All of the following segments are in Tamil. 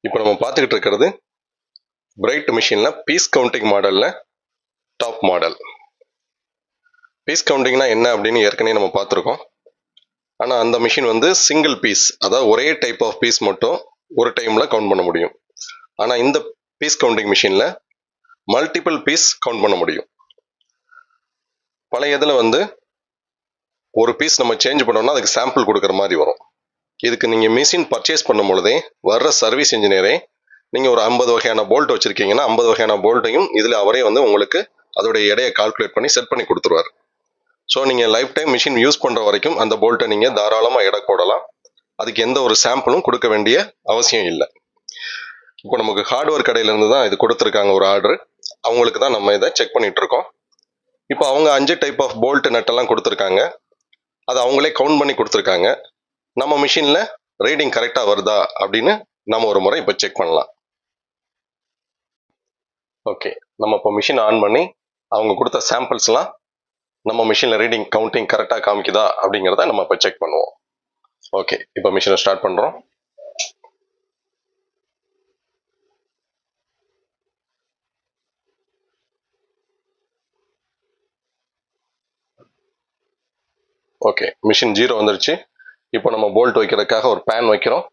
இப்போ நம்ம பார்த்துக்கிட்டு இருக்கிறது பிரைட் மிஷினில் பீஸ் கவுண்டிங் மாடலில் டாப் மாடல். பீஸ் கவுண்டிங்னா என்ன அப்படின்னு ஏற்கனவே நம்ம பார்த்துருக்கோம். ஆனால் அந்த மிஷின் வந்து சிங்கிள் பீஸ், அதாவது ஒரே டைப் ஆஃப் பீஸ் மட்டும் ஒரு டைமில் கவுண்ட் பண்ண முடியும். ஆனால் இந்த பீஸ் கவுண்டிங் மிஷினில் மல்டிபிள் பீஸ் கவுண்ட் பண்ண முடியும். பழைய இதில் வந்து ஒரு பீஸ் நம்ம சேஞ்ச் பண்ணோம்னா அதுக்கு சாம்பிள் கொடுக்குற மாதிரி வரும். இதுக்கு நீங்கள் மிஷின் பர்ச்சேஸ் பண்ணும் பொழுதே வர்ற சர்வீஸ் இன்ஜினியரே நீங்கள் ஒரு 50 வகையான போல்ட் வச்சுருக்கீங்கன்னா 50 வகையான போல்ட்டையும் இதில் அவரே வந்து உங்களுக்கு அதோடைய எடையை கால்குலேட் பண்ணி செட் பண்ணி கொடுத்துருவார். ஸோ நீங்கள் லைஃப் டைம் மிஷின் யூஸ் பண்ணுற வரைக்கும் அந்த போல்ட்டை நீங்கள் தாராளமாக எடை போடலாம். அதுக்கு எந்த ஒரு சாம்பிளும் கொடுக்க வேண்டிய அவசியம் இல்லை. இப்போ நமக்கு ஹார்ட்வேர் கடையிலேருந்து தான் இது கொடுத்துருக்காங்க ஒரு ஆர்டர். அவங்களுக்கு தான் நம்ம இதை செக் பண்ணிட்டு இருக்கோம். இப்போ அவங்க 5 டைப் ஆஃப் போல்ட் நட்டெல்லாம் கொடுத்துருக்காங்க. அதை அவங்களே கவுண்ட் பண்ணி கொடுத்துருக்காங்க. நம்ம மிஷினில் ரீடிங் கரெக்டாக வருதா அப்படின்னு நம்ம ஒரு முறை இப்போ செக் பண்ணலாம். ஓகே, நம்ம இப்போ மிஷின் ஆன் பண்ணி அவங்க கொடுத்த சாம்பிள்ஸ்லாம் நம்ம மிஷினில் ரீடிங் கவுண்டிங் கரெக்டாக காமிக்குதா அப்படிங்கிறத நம்ம இப்போ செக் பண்ணுவோம். ஓகே, இப்போ மிஷினை ஸ்டார்ட் பண்ணுறோம். ஓகே, மிஷின் 0 வந்துருச்சு. இப்போ நம்ம போல்ட் வைக்கிறதுக்காக ஒரு பேன் வைக்கிறோம்.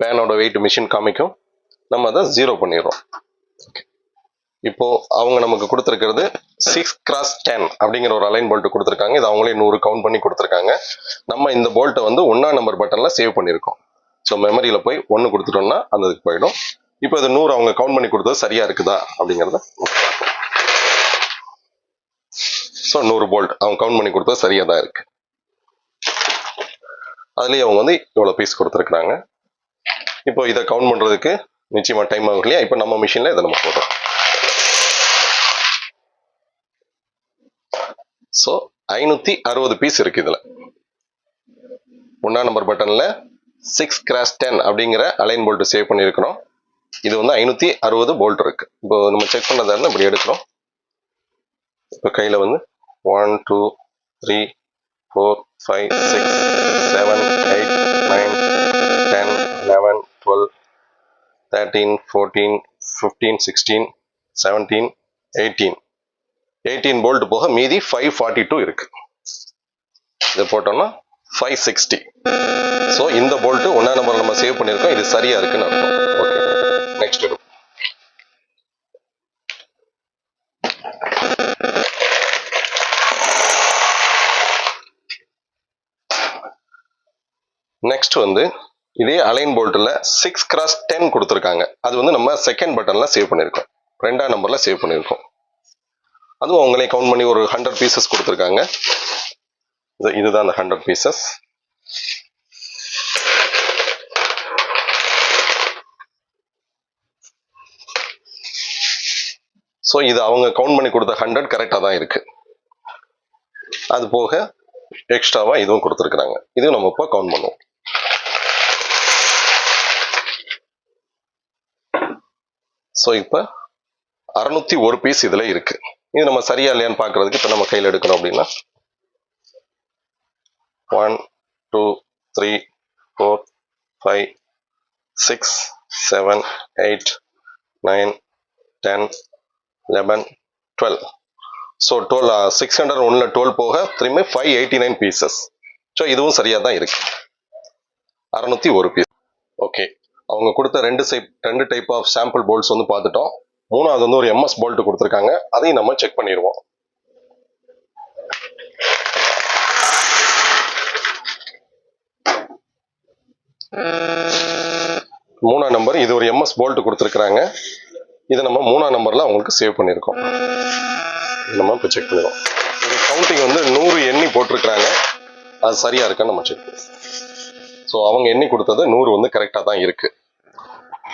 பேனோட வெயிட் மிஷின் காமிக்கும். நம்ம அதை 0 பண்ணிடுறோம். ஓகே, இப்போ அவங்க நமக்கு கொடுத்துருக்கிறது 6x10 அப்படிங்கிற ஒரு அலைன் போல்ட் கொடுத்துருக்காங்க. இது அவங்களே 100 கவுண்ட் பண்ணி கொடுத்துருக்காங்க. நம்ம இந்த போல்ட்டை வந்து 1ஆம் நம்பர் பட்டனில் சேவ் பண்ணியிருக்கோம். ஸோ மெமரியில் போய் 1 கொடுத்துட்டோம்னா அந்த இதுக்கு போயிடும். இப்போ இது 100 அவங்க கவுண்ட் பண்ணி கொடுத்தது சரியா இருக்குதா அப்படிங்கிறத. ஸோ 100 போல்ட் அவங்க கவுண்ட் பண்ணி கொடுத்தது சரியாக தான் இருக்கு. அதுலேயே அவங்க வந்து இவ்வளோ பீஸ் கொடுத்துருக்குறாங்க. இப்போ இதை கவுண்ட் பண்ணுறதுக்கு நிச்சயமாக டைம் ஆகும் இல்லையா? இப்போ நம்ம மிஷினில் இதை நம்ம போடுறோம். ஸோ 560 பீஸ் இருக்கு. இதில் 1ஆம் நம்பர் பட்டனில் 6x10 அப்படிங்கிற அலைன் போல்ட் சேவ் பண்ணியிருக்கிறோம். இது வந்து 560 போல்ட் இருக்கு. இப்போ நம்ம செக் பண்ணதா இருந்தால் இப்படி எடுக்கிறோம். இப்போ கையில் வந்து 1 2 3 4 5 6 7 8 9 10 11 12 13 14 15 16 17 18 போல்ட் போக மீதி 542 இருக்கு. இதை போட்டோம்னா 560. ஸோ இந்த போல்ட் 1ஆம் நம்பர் நம்ம சேவ் பண்ணியிருக்கோம். இது சரியா இருக்குன்னு அர்த்தம். ஓகே, நெக்ஸ்ட் எடுப்போம். நெக்ஸ்ட் வந்து இதே அலைன் போல்ட்டில் 6x10 கொடுத்துருக்காங்க. அது வந்து நம்ம செகண்ட் பட்டனில் சேவ் பண்ணியிருக்கோம். 2ஆம் நம்பரில் சேவ் பண்ணியிருக்கோம். அதுவும் அவங்களே கவுண்ட் பண்ணி ஒரு 100 பீசஸ் கொடுத்துருக்காங்க. இதுதான் அந்த 100 பீசஸ். ஸோ இது அவங்க கவுண்ட் பண்ணி கொடுத்த 100 கரெக்டாக தான் இருக்கு. அது போக எக்ஸ்ட்ராவா இதுவும் கொடுத்துருக்குறாங்க. இதுவும் நம்ம இப்போ கவுண்ட் பண்ணுவோம். ஸோ இப்போ 601 பீஸ் இதில் இருக்கு. இது நம்ம சரியா இல்லையான்னு பார்க்கறதுக்கு இப்போ நம்ம கையில் எடுக்கிறோம் அப்படின்னா 1 2 3 4 5 6 7 8 9 10 11 12. ஸோ 601ல் 12 போக திரும்பி 589 பீசஸ். ஸோ இதுவும் சரியாக தான் இருக்கு. 601 பீஸ். ஓகே, அவங்க கொடுத்த ரெண்டு டைப் ஆஃப் சாம்பிள் போல்ட்ஸ் வந்து பார்த்துட்டோம். மூணாவது வந்து ஒரு MS போல்ட் கொடுத்துருக்காங்க. அதையும் நம்ம செக் பண்ணிடுவோம். மூணாம் நம்பர் இது ஒரு MS போல்ட் கொடுத்துருக்குறாங்க. இதை நம்ம 3ஆம் நம்பர்ல அவங்களுக்கு சேவ் பண்ணியிருக்கோம். நம்ம இப்போ செக் பண்ணிடுவோம். இது கவுண்டிங் வந்து 100 எண்ணி போட்டிருக்கிறாங்க. அது சரியா இருக்கான்னு நம்ம செக் பண்ணுவோம். ஸோ அவங்க எண்ணி கொடுத்தது 100 வந்து கரெக்டாக தான் இருக்கு.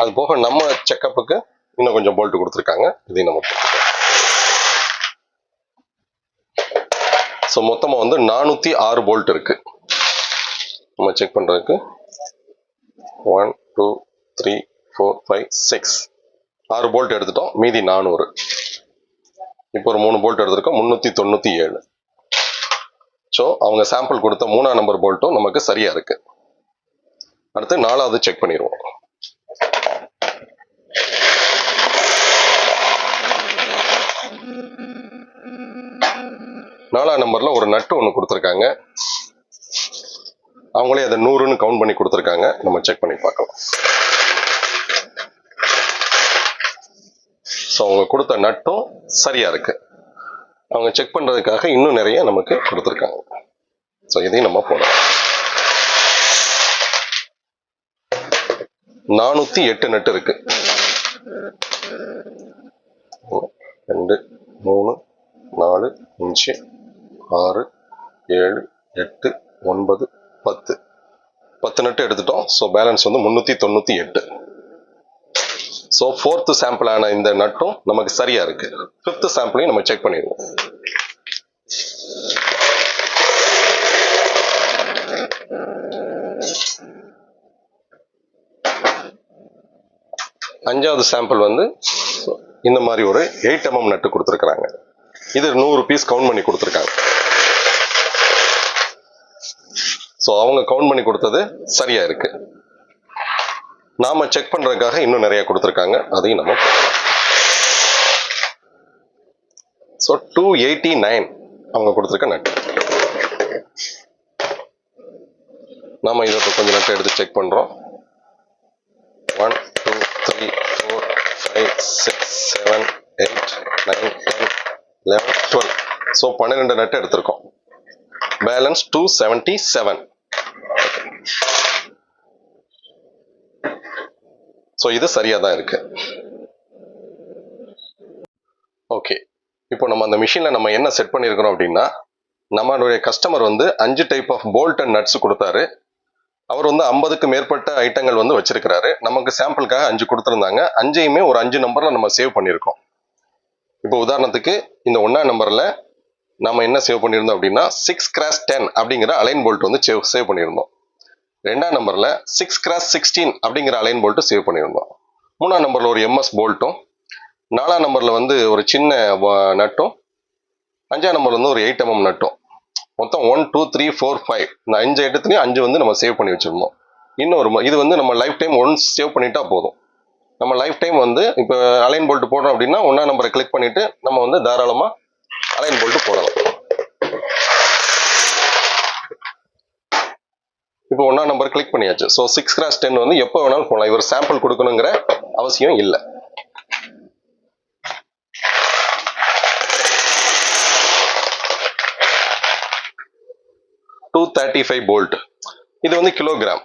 அது போக நம்ம செக்கப்புக்கு இன்னும் கொஞ்சம் போல்ட் கொடுத்துருக்காங்க. இதையும் நம்ம ஸோ மொத்தமாக வந்து 406 போல்ட் இருக்கு. நம்ம செக் பண்றதுக்கு 1 2 3 4 5 6 6 போல்ட் எடுத்துட்டோம். மீதி 400. இப்போ ஒரு 3 போல்ட் எடுத்திருக்கோம். 397. ஸோ அவங்க சாம்பிள் கொடுத்த 3ஆம் நம்பர் போல்ட்டும் நமக்கு சரியா இருக்கு. அடுத்து 4வது செக் பண்ணிடுவோம். 4ஆம் நம்பரில் ஒரு நட்டு ஒன்று கொடுத்துருக்காங்க. அவங்களே அதை 100ன்னு கவுண்ட் பண்ணி கொடுத்துருக்காங்க. நம்ம செக் பண்ணி பார்க்கலாம். ஸோ அவங்க கொடுத்த நட்டும் சரியா இருக்கு. அவங்க செக் பண்றதுக்காக இன்னும் நிறைய நமக்கு கொடுத்துருக்காங்க. ஸோ இதையும் நம்ம போடலாம். 408 நட்டு இருக்கு. 2 3 4 5 6 7 8 9 10 நட்டு எடுத்துட்டோம். ஸோ பேலன்ஸ் வந்து 398. ஸோ 4th சாம்பிளான இந்த நட்டும் நமக்கு சரியா இருக்கு. 5th சாம்பிளையும் நம்ம செக் பண்ணிடுவோம். அஞ்சாவது சாம்பிள் வந்து இந்த மாதிரி ஒரு 8 mm நட்டு கொடுத்துருக்காங்க. இது 100 பீஸ் கவுண்ட் பண்ணி கொடுத்துருக்காங்க. ஸோ அவங்க கவுண்ட் பண்ணி கொடுத்தது சரியா இருக்கு. நாம செக் பண்றதுக்காக இன்னும் நிறைய கொடுத்துருக்காங்க. அதையும் நம்ம ஸோ 289 அவங்க கொடுத்துருக்க நட்டு. நாம இதை கொஞ்சம் நட்டு எடுத்து செக் பண்றோம். 1 2 3 4 5 6 7 8 9 10 11 12. ஸோ 12 நட்டு எடுத்திருக்கோம். பேலன்ஸ் 277. ஸோ இது சரியா தான் இருக்கு. ஓகே, இப்போ நம்ம அந்த மிஷினில் நம்ம என்ன செட் பண்ணியிருக்கிறோம் அப்படின்னா, நம்மளுடைய கஸ்டமர் வந்து 5 type of bolt and nuts கொடுத்தாரு. அவர் வந்து 50க்கு மேற்பட்ட ஐட்டங்கள் வந்து வச்சிருக்கிறாரு. நமக்கு சாம்பிளுக்காக 5 கொடுத்துருந்தாங்க. 5ஐயுமே ஒரு 5 நம்பரில் நம்ம சேவ் பண்ணியிருக்கோம். இப்போ உதாரணத்துக்கு இந்த 1ஆம் நம்பரில் நம்ம என்ன சேவ் பண்ணியிருந்தோம் அப்படின்னா 6x10 அப்படிங்கிற அலைன் போல்ட் வந்து சேவ் பண்ணியிருந்தோம். 2ஆம் நம்பரில் 6x16 அப்படிங்கிற அலைன் போல்ட்டு சேவ் பண்ணியிருந்தோம். 3ஆம் நம்பரில் ஒரு MS போல்ட்டும், 4ஆம் நம்பரில் வந்து ஒரு சின்ன நட்டும், 5ஆம் நம்பரில் வந்து ஒரு 8 mm நட்டும். மொத்தம் 1 2 3 4 5 இந்த 5 ஐட்டத்துலையும் 5 வந்து நம்ம சேவ் பண்ணி வச்சிருந்தோம். இன்னொரு இது வந்து நம்ம லைஃப் டைம் ஒன்ஸ் சேவ் பண்ணிட்டா போதும். நம்ம லைஃப் டைம் வந்து இப்போ அலைன் போல்ட் போடுறோம் அப்படின்னா 1ஆம் நம்பரை கிளிக் பண்ணிட்டு நம்ம வந்து தாராளமாக அலைன் போல்ட் போடலாம். இப்போ 1ஆம் நம்பர் கிளிக் பண்ணியாச்சு. ஸோ 6x10 வந்து எப்போ வேணாலும் போடலாம். இவர் சாம்பிள் கொடுக்கணுங்கிற அவசியம் இல்லை. $235 போல்ட். இது வந்து கிலோகிராம்.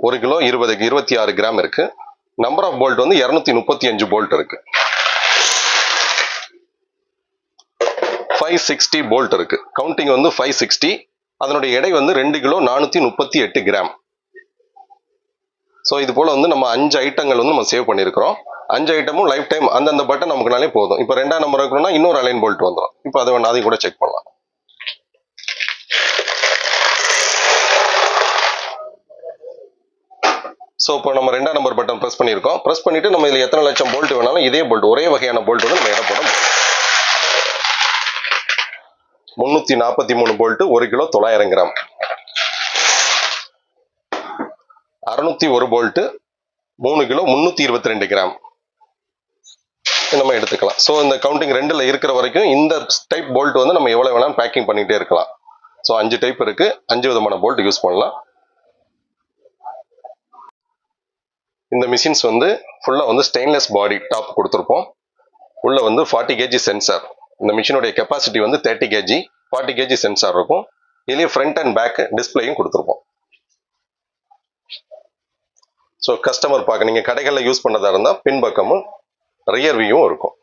1 கிலோ 26 கிராம் இருக்கு. நம்பர் ஆஃப் போல்ட் வந்து 235 போல்ட் இருக்கு. 560 போல்ட் இருக்கு. கவுண்டிங் வந்து 560. அதனுடைய எடை வந்து 2 கிலோ 438 கிராம். ஸோ இது போல வந்து நம்ம 5 ஐட்டங்கள் வந்து நம்ம சேவ் பண்ணியிருக்கிறோம். 5 ஐட்டமும் லைஃப் டைம் அந்தந்த பட்டன் நமக்குனாலே போதும். இப்போ 2ஆம் நம்பர் இருக்கணும்னா இன்னொரு அலைன் போல்ட் வந்துடும். இப்போ அதை வேணா அதையும் கூட செக் பண்ணலாம். ஸோ இப்போ நம்ம 2ஆம் நம்பர் பட்டன் ப்ரெஸ் பண்ணியிருக்கோம். ப்ரெஸ் பண்ணிட்டு நம்ம இதில் எத்தனை லட்சம் போல்ட் வேணாலும் இதே போல்ட் ஒரே வகையான போல்ட் வந்து நம்ம இட போட முடியும். 343 bolt 1 kilo 900 gram. 601 bolt 3 kilo 322 gram நம்ம எடுத்துக்கலாம். ஸோ இந்த கவுண்டிங் 2ல் இருக்கிற வரைக்கும் இந்த டைப் போல்ட் வந்து நம்ம எவ்வளோ வேணாலும் பேக்கிங் பண்ணிகிட்டே இருக்கலாம். ஸோ 5 டைப் இருக்கு. 5 விதமான போல்ட் யூஸ் பண்ணலாம். இந்த மிஷின்ஸ் வந்து ஃபுல்லாக வந்து ஸ்டெயின்லெஸ் பாடி டாப் கொடுத்துருப்போம். உள்ள வந்து 40 kg சென்சார். இந்த மிஷினுடைய கெப்பாசிட்டி வந்து 30 kg. 40 kg சென்சார் இருக்கும். இதுலேயே ஃப்ரண்ட் அண்ட் பேக் டிஸ்பிளேயும் கொடுத்துருப்போம். ஸோ கஸ்டமர் பார்க்க நீங்கள் கடைகளில் யூஸ் பண்ணதா இருந்தால் பின்பக்கமும் ரியர் வியூவும் இருக்கும்.